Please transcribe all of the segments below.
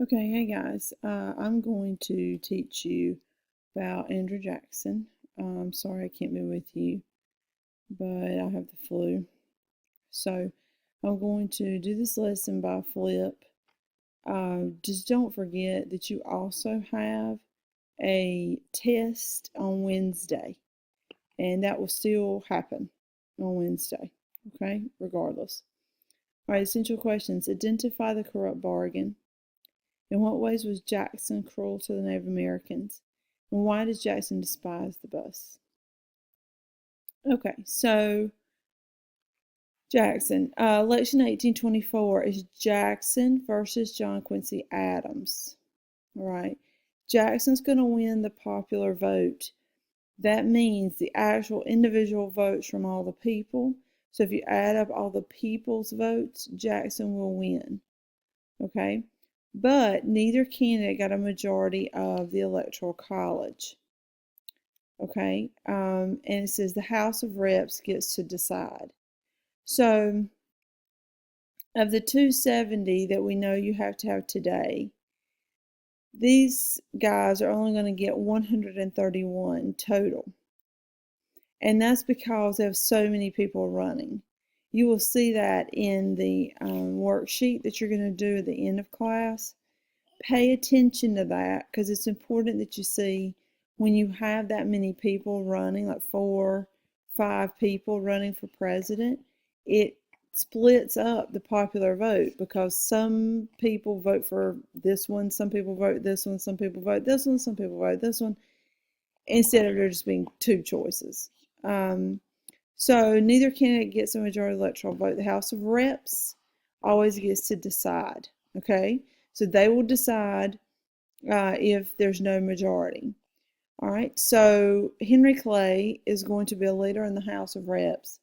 Okay, hey guys, I'm going to teach you about Andrew Jackson. I'm sorry I can't be with you, but I have the flu. So I'm going to do this lesson by flip. Just don't forget that you also have a test on Wednesday, and that will still happen on Wednesday, okay, regardless. All right, essential questions. Identify the corrupt bargain. In what ways was Jackson cruel to the Native Americans? And why does Jackson despise the bus? Okay, so Jackson. Election 1824 is Jackson versus John Quincy Adams. All right. Jackson's going to win the popular vote. That means the actual individual votes from all the people. So if you add up all the people's votes, Jackson will win. Okay. But neither candidate got a majority of the Electoral College. Okay, and it says the House of Reps gets to decide. So, of the 270 that we know you have to have today, these guys are only going to get 131 total. And that's because they have so many people running. You will see that in the worksheet that you're going to do at the end of class. Pay attention to that because it's important that you see when you have that many people running, like 4, 5 people running for president, it splits up the popular vote because some people vote for this one, some people vote this one, some people vote this one, some people vote this one, instead of there just being 2 choices. So neither candidate gets a majority electoral vote. The House of Reps always gets to decide, okay? So they will decide if there's no majority. All right, so Henry Clay is going to be a leader in the House of Reps.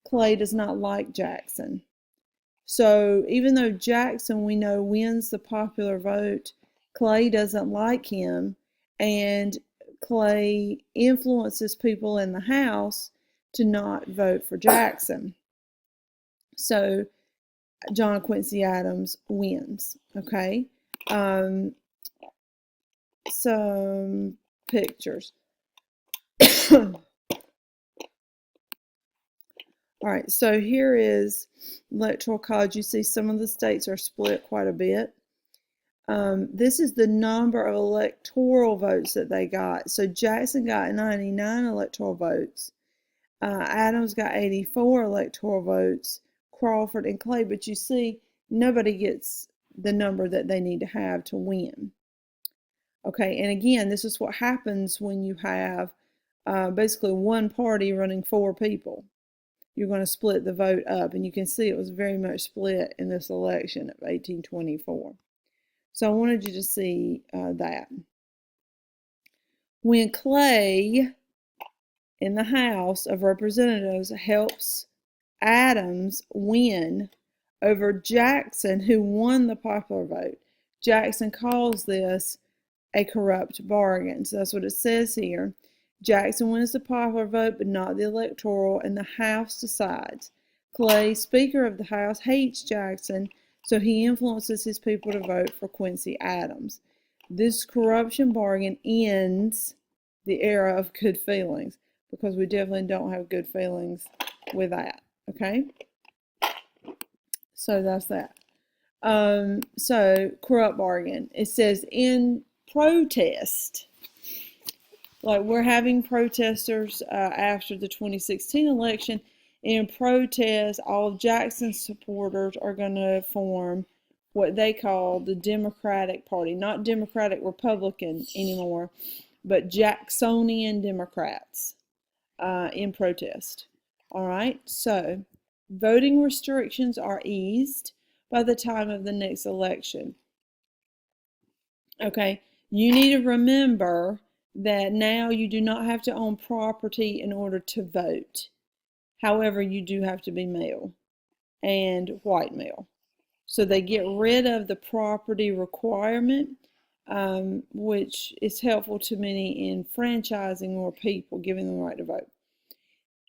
Clay does not like Jackson. So even though Jackson, we know, wins the popular vote, Clay doesn't like him, and Clay influences people in the House to not vote for Jackson. So John Quincy Adams wins, okay? Some pictures. All right, so here is Electoral College. You see some of the states are split quite a bit. This is the number of electoral votes that they got. So Jackson got 99 electoral votes. Adams got 84 electoral votes. Crawford and Clay, but you see, nobody gets the number that they need to have to win. Okay, and again, this is what happens when you have basically one party running 4 people. You're going to split the vote up, and you can see it was very much split in this election of 1824. So I wanted you to see that. When Clay in the House of Representatives helps Adams win over Jackson, who won the popular vote, Jackson calls this a corrupt bargain. So that's what it says here. Jackson wins the popular vote, but not the electoral, and the House decides. Clay, Speaker of the House, hates Jackson, so he influences his people to vote for Quincy Adams. This corruption bargain ends the era of good feelings, because we definitely don't have good feelings with that, okay? So that's that. So corrupt bargain. It says in protest, like we're having protesters after the 2016 election. In protest, all of Jackson's supporters are going to form what they call the Democratic Party, not Democratic Republican anymore, but Jacksonian Democrats in protest. All right, so voting restrictions are eased by the time of the next election. Okay, you need to remember that now you do not have to own property in order to vote. However, you do have to be male and white male. So they get rid of the property requirement, which is helpful to many in franchising more people, giving them the right to vote.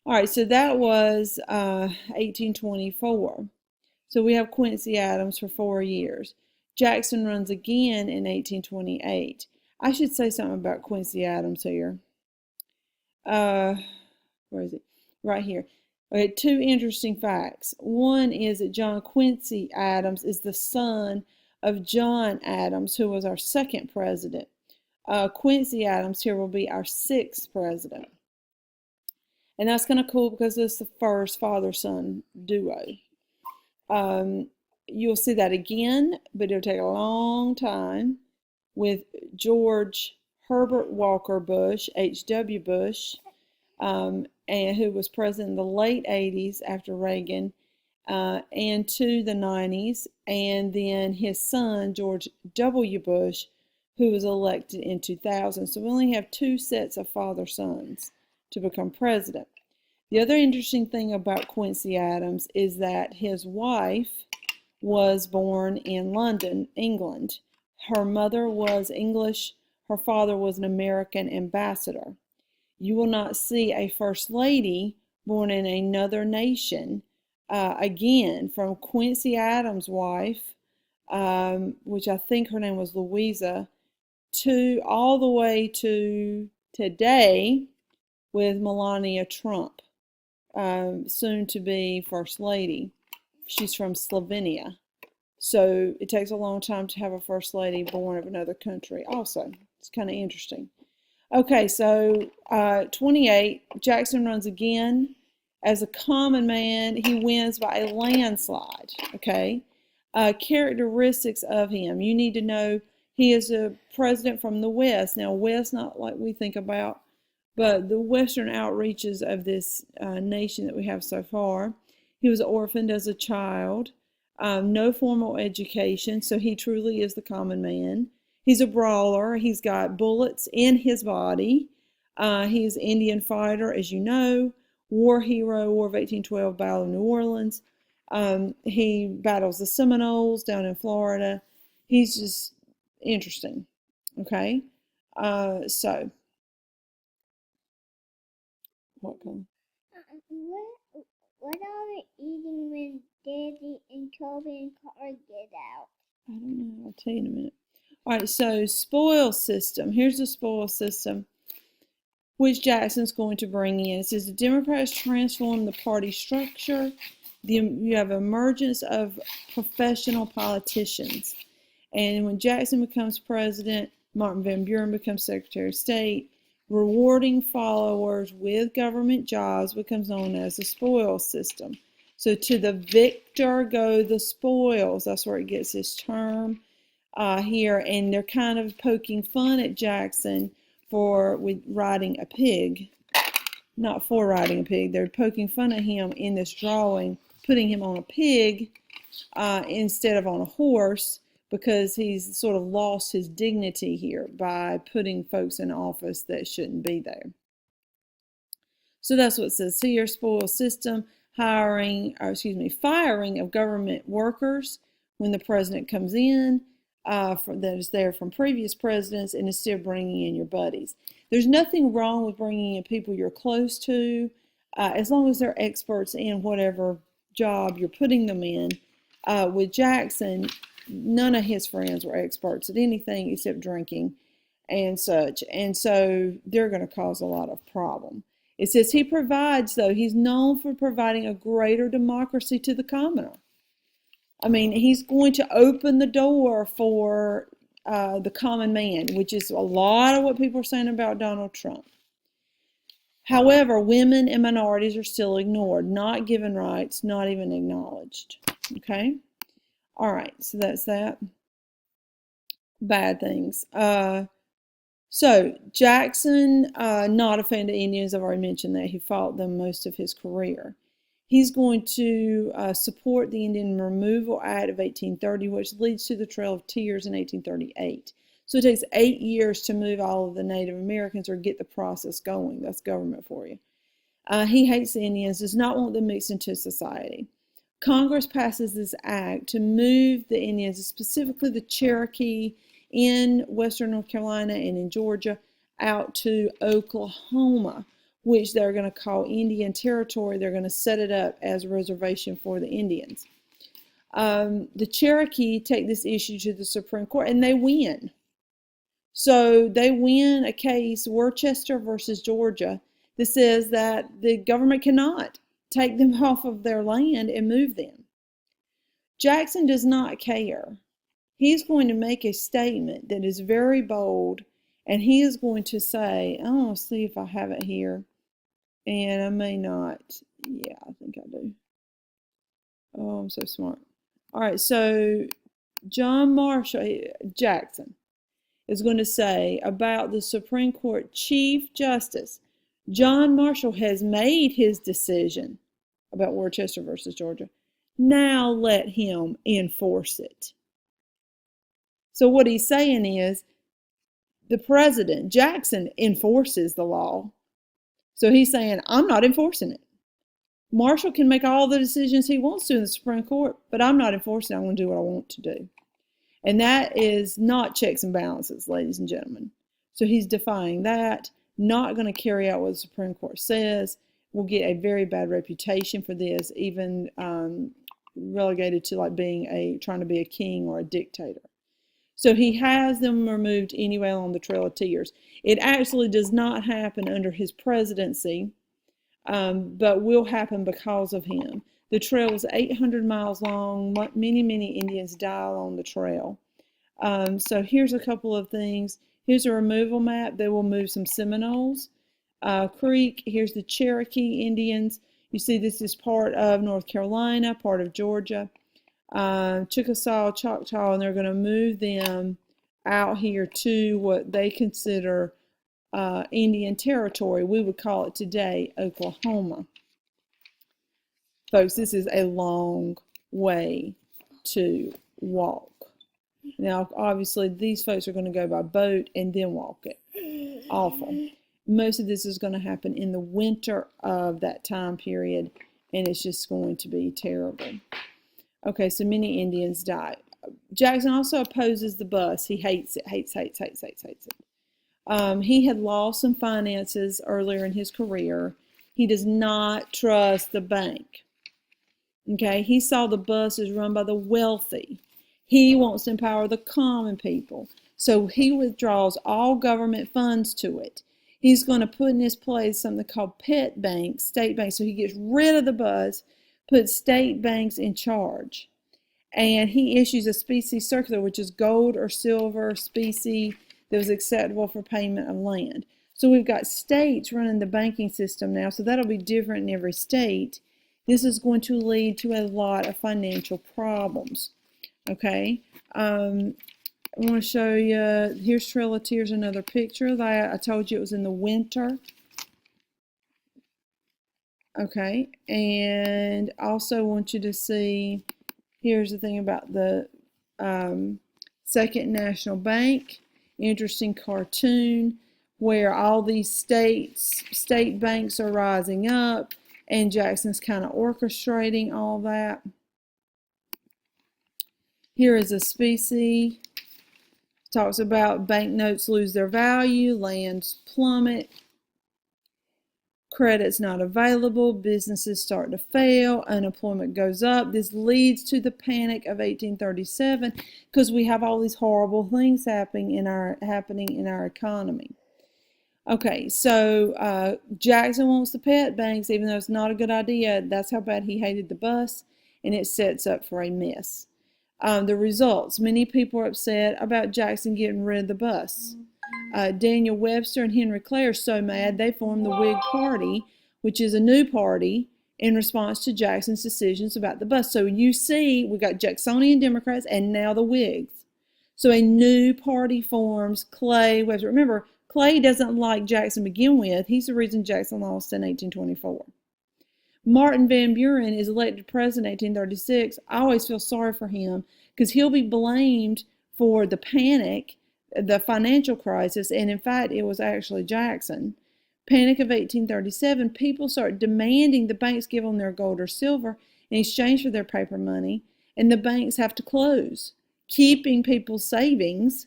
All right, so that was 1824. So we have Quincy Adams for 4 years. Jackson runs again in 1828. I should say something about Quincy Adams here. Where is it? Right here. Okay, two interesting facts. One is that John Quincy Adams is the son of John Adams, who was our second president. Quincy Adams here will be our sixth president. And that's kind of cool because it's the first father-son duo. You'll see that again, but it'll take a long time with George Herbert Walker Bush, H.W. Bush, and who was president in the late 80s after Reagan, and to the 90s, and then his son, George W. Bush, who was elected in 2000. So we only have two sets of father-sons to become president. The other interesting thing about Quincy Adams is that his wife was born in London, England. Her mother was English. Her father was an American ambassador. You will not see a first lady born in another nation again from Quincy Adams' wife, which I think her name was Louisa, to all the way to today with Melania Trump, soon to be First Lady. She's from Slovenia. So it takes a long time to have a First Lady born of another country also. It's kind of interesting. Okay, so 28, Jackson runs again. As a common man, he wins by a landslide, okay? Characteristics of him. You need to know he is a president from the West. Now, West, not like we think about, but the Western outreaches of this nation that we have so far. He was orphaned as a child, no formal education, so he truly is the common man. He's a brawler. He's got bullets in his body. He's an Indian fighter, as you know, war hero, War of 1812, Battle of New Orleans. He battles the Seminoles down in Florida. He's just interesting, okay? So, what comes? What are we eating when Daddy and Kobe and Carter get out? I don't know. I'll tell you in a minute. All right, so spoil system. Here's the spoil system, which Jackson's going to bring in. It says the Democrats transform the party structure. You have emergence of professional politicians. And when Jackson becomes president, Martin Van Buren becomes Secretary of State. Rewarding followers with government jobs becomes known as the spoil system. So to the victor go the spoils. That's where it gets its term here. And they're kind of poking fun at Jackson with riding a pig. Not for riding a pig. They're poking fun at him in this drawing, putting him on a pig instead of on a horse, because he's sort of lost his dignity here by putting folks in office that shouldn't be there. So that's what it says here, spoil system, firing of government workers when the president comes in, that is there from previous presidents, and instead of bringing in your buddies. There's nothing wrong with bringing in people you're close to, as long as they're experts in whatever job you're putting them in. With Jackson, none of his friends were experts at anything except drinking and such, and so they're going to cause a lot of problem. It says he provides, though, he's known for providing a greater democracy to the commoner. I mean, he's going to open the door for the common man, which is a lot of what people are saying about Donald Trump. However, women and minorities are still ignored, not given rights, not even acknowledged. Okay? All right, so that's that. Bad things. So Jackson, not a fan of Indians. I've already mentioned that. He fought them most of his career. He's going to support the Indian Removal Act of 1830, which leads to the Trail of Tears in 1838. So it takes 8 years to move all of the Native Americans or get the process going. That's government for you. He hates the Indians, does not want them mixed into society. Congress passes this act to move the Indians, specifically the Cherokee in western North Carolina and in Georgia, out to Oklahoma, which they're going to call Indian Territory. They're going to set it up as a reservation for the Indians. The Cherokee take this issue to the Supreme Court and they win. So they win a case, Worcester versus Georgia, that says that the government cannot take them off of their land and move them. Jackson does not care. He's going to make a statement that is very bold, and he is going to say, I want to see if I have it here, and I may not. Yeah, I think I do. Oh, I'm so smart. All right, so John Marshall Jackson is going to say about the Supreme Court Chief Justice, John Marshall has made his decision about Worcester versus Georgia. Now let him enforce it. So what he's saying is the president, Jackson, enforces the law. So he's saying, I'm not enforcing it. Marshall can make all the decisions he wants to in the Supreme Court, but I'm not enforcing it. I'm going to do what I want to do. And that is not checks and balances, ladies and gentlemen. So he's defying that, not going to carry out what the Supreme Court says. We'll get a very bad reputation for this, even relegated to like trying to be a king or a dictator. So he has them removed anyway on the Trail of Tears. It actually does not happen under his presidency, but will happen because of him. The trail is 800 miles long. Many Indians died on the trail. So here's a couple of things. Here's a removal map. They will move some Seminoles Creek. Here's the Cherokee Indians. You see this is part of North Carolina, part of Georgia. Chickasaw, Choctaw, and they're going to move them out here to what they consider Indian Territory. We would call it today Oklahoma. Folks, this is a long way to walk. Now, obviously, these folks are going to go by boat and then walk it. Awful. Most of this is going to happen in the winter of that time period, and it's just going to be terrible. Okay, so many Indians die. Jackson also opposes the bus. He hates it, hates it. He had lost some finances earlier in his career. He does not trust the bank. Okay, he saw the buses run by the wealthy. He wants to empower the common people. So he withdraws all government funds to it. He's going to put in his place something called pet banks, state banks. So he gets rid of the bus, puts state banks in charge. And he issues a specie circular, which is gold or silver specie that was acceptable for payment of land. So we've got states running the banking system now. So that'll be different in every state. This is going to lead to a lot of financial problems. Okay, I want to show you, here's Trail of Tears, another picture that I told you it was in the winter. Okay, and also want you to see, here's the thing about the Second National Bank. Interesting cartoon where all these state banks are rising up, and Jackson's kind of orchestrating all that. Here is a specie. Talks about banknotes lose their value, lands plummet, credit's not available, businesses start to fail, unemployment goes up. This leads to the Panic of 1837 because we have all these horrible things happening in our economy. Okay, so Jackson wants the pet banks, even though it's not a good idea. That's how bad he hated the bus, and it sets up for a mess. The results, many people are upset about Jackson getting rid of the bus. Daniel Webster and Henry Clay are so mad they formed the Whig Party, which is a new party in response to Jackson's decisions about the bus. So you see, we got Jacksonian Democrats and now the Whigs. So a new party forms. Clay, Webster. Remember, Clay doesn't like Jackson to begin with. He's the reason Jackson lost in 1824. Martin Van Buren is elected president in 1836. I always feel sorry for him because he'll be blamed for the panic, the financial crisis, and in fact, it was actually Jackson. Panic of 1837, people start demanding the banks give them their gold or silver in exchange for their paper money, and the banks have to close, keeping people's savings,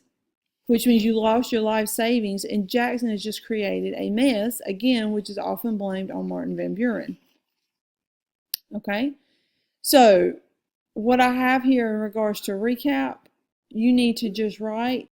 which means you lost your life savings, and Jackson has just created a mess, again, which is often blamed on Martin Van Buren. Okay, so what I have here in regards to recap, you need to just write